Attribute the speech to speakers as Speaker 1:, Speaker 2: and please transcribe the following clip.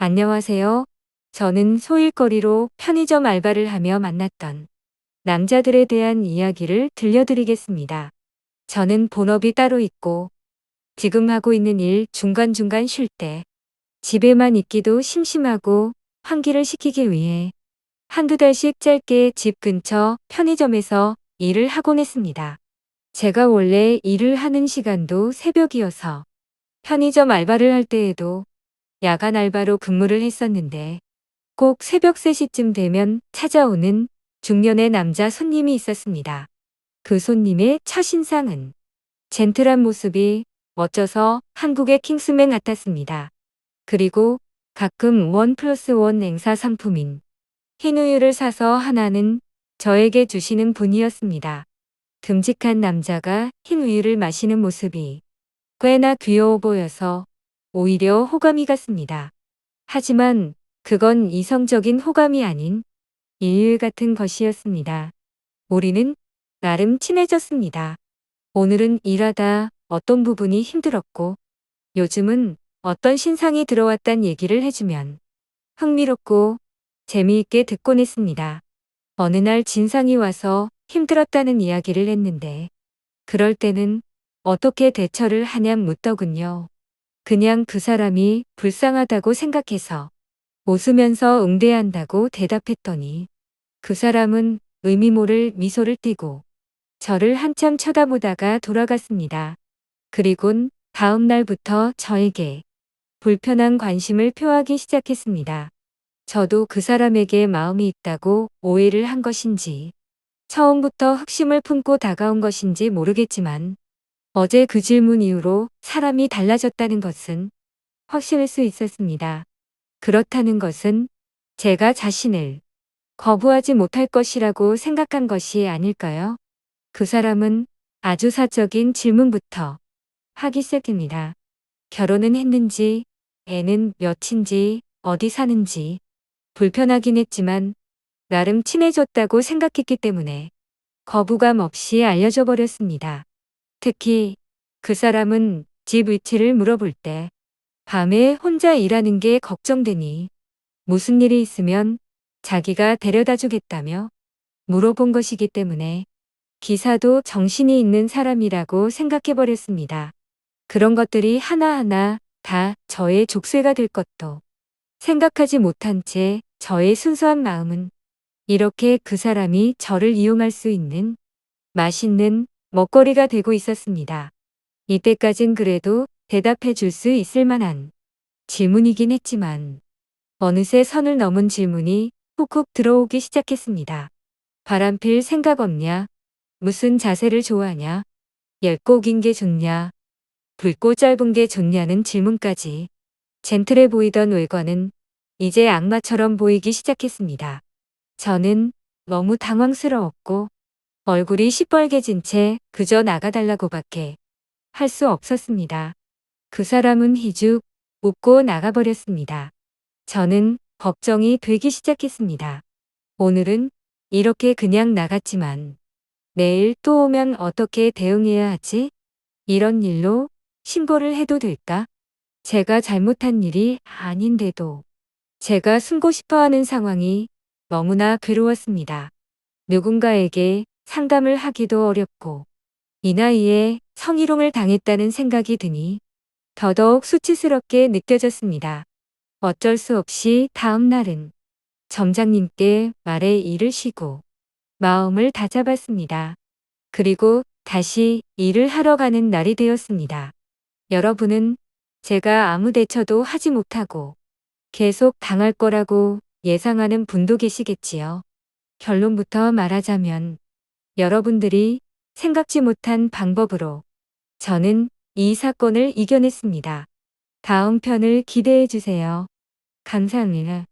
Speaker 1: 안녕하세요. 저는 소일거리로 편의점 알바를 하며 만났던 남자들에 대한 이야기를 들려드리겠습니다. 저는 본업이 따로 있고 지금 하고 있는 일 중간중간 쉴 때 집에만 있기도 심심하고 환기를 시키기 위해 한두 달씩 짧게 집 근처 편의점에서 일을 하곤 했습니다. 제가 원래 일을 하는 시간도 새벽이어서 편의점 알바를 할 때에도 야간 알바로 근무를 했었는데 꼭 새벽 3시쯤 되면 찾아오는 중년의 남자 손님이 있었습니다. 그 손님의 첫인상은 젠틀한 모습이 멋져서 한국의 킹스맨 같았습니다. 그리고 가끔 1+1 행사 상품인 흰 우유를 사서 하나는 저에게 주시는 분이었습니다. 듬직한 남자가 흰 우유를 마시는 모습이 꽤나 귀여워 보여서 오히려 호감이 갔습니다. 하지만 그건 이성적인 호감이 아닌 일일 같은 것이었습니다. 우리는 나름 친해졌습니다. 오늘은 일하다 어떤 부분이 힘들었고 요즘은 어떤 신상이 들어왔단 얘기를 해주면 흥미롭고 재미있게 듣곤 했습니다. 어느 날 진상이 와서 힘들었다는 이야기를 했는데 그럴 때는 어떻게 대처를 하냐 묻더군요. 그냥 그 사람이 불쌍하다고 생각해서 웃으면서 응대한다고 대답했더니 그 사람은 의미 모를 미소를 띠고 저를 한참 쳐다보다가 돌아갔습니다. 그리곤 다음 날부터 저에게 불편한 관심을 표하기 시작했습니다. 저도 그 사람에게 마음이 있다고 오해를 한 것인지 처음부터 흑심을 품고 다가온 것인지 모르겠지만 어제 그 질문 이후로 사람이 달라졌다는 것은 확실할 수 있었습니다. 그렇다는 것은 제가 자신을 거부하지 못할 것이라고 생각한 것이 아닐까요? 그 사람은 아주 사적인 질문부터 하기 시작합니다. 결혼은 했는지, 애는 몇인지, 어디 사는지, 불편하긴 했지만 나름 친해졌다고 생각했기 때문에 거부감 없이 알려줘 버렸습니다. 특히 그 사람은 집 위치를 물어볼 때 밤에 혼자 일하는 게 걱정되니 무슨 일이 있으면 자기가 데려다 주겠다며 물어본 것이기 때문에 기사도 정신이 있는 사람이라고 생각해 버렸습니다. 그런 것들이 하나하나 다 저의 족쇄가 될 것도 생각하지 못한 채 저의 순수한 마음은 이렇게 그 사람이 저를 이용할 수 있는 맛있는 먹거리가 되고 있었습니다. 이때까진 그래도 대답해 줄 수 있을 만한 질문이긴 했지만 어느새 선을 넘은 질문이 훅훅 들어오기 시작했습니다. 바람필 생각 없냐? 무슨 자세를 좋아하냐? 얇고 긴 게 좋냐? 굵고 짧은 게 좋냐는 질문까지. 젠틀해 보이던 외관은 이제 악마처럼 보이기 시작했습니다. 저는 너무 당황스러웠고 얼굴이 시뻘개진 채 그저 나가달라고밖에 할 수 없었습니다. 그 사람은 희죽 웃고 나가버렸습니다. 저는 걱정이 되기 시작했습니다. 오늘은 이렇게 그냥 나갔지만 내일 또 오면 어떻게 대응해야 하지? 이런 일로 신고를 해도 될까? 제가 잘못한 일이 아닌데도 제가 숨고 싶어 하는 상황이 너무나 괴로웠습니다. 누군가에게 상담을 하기도 어렵고 이 나이에 성희롱을 당했다는 생각이 드니 더더욱 수치스럽게 느껴졌습니다. 어쩔 수 없이 다음 날은 점장님께 말에 일을 쉬고 마음을 다잡았습니다. 그리고 다시 일을 하러 가는 날이 되었습니다. 여러분은 제가 아무 대처도 하지 못하고 계속 당할 거라고 예상하는 분도 계시겠지요. 결론부터 말하자면 여러분들이 생각지 못한 방법으로 저는 이 사건을 이겨냈습니다. 다음 편을 기대해 주세요. 감사합니다.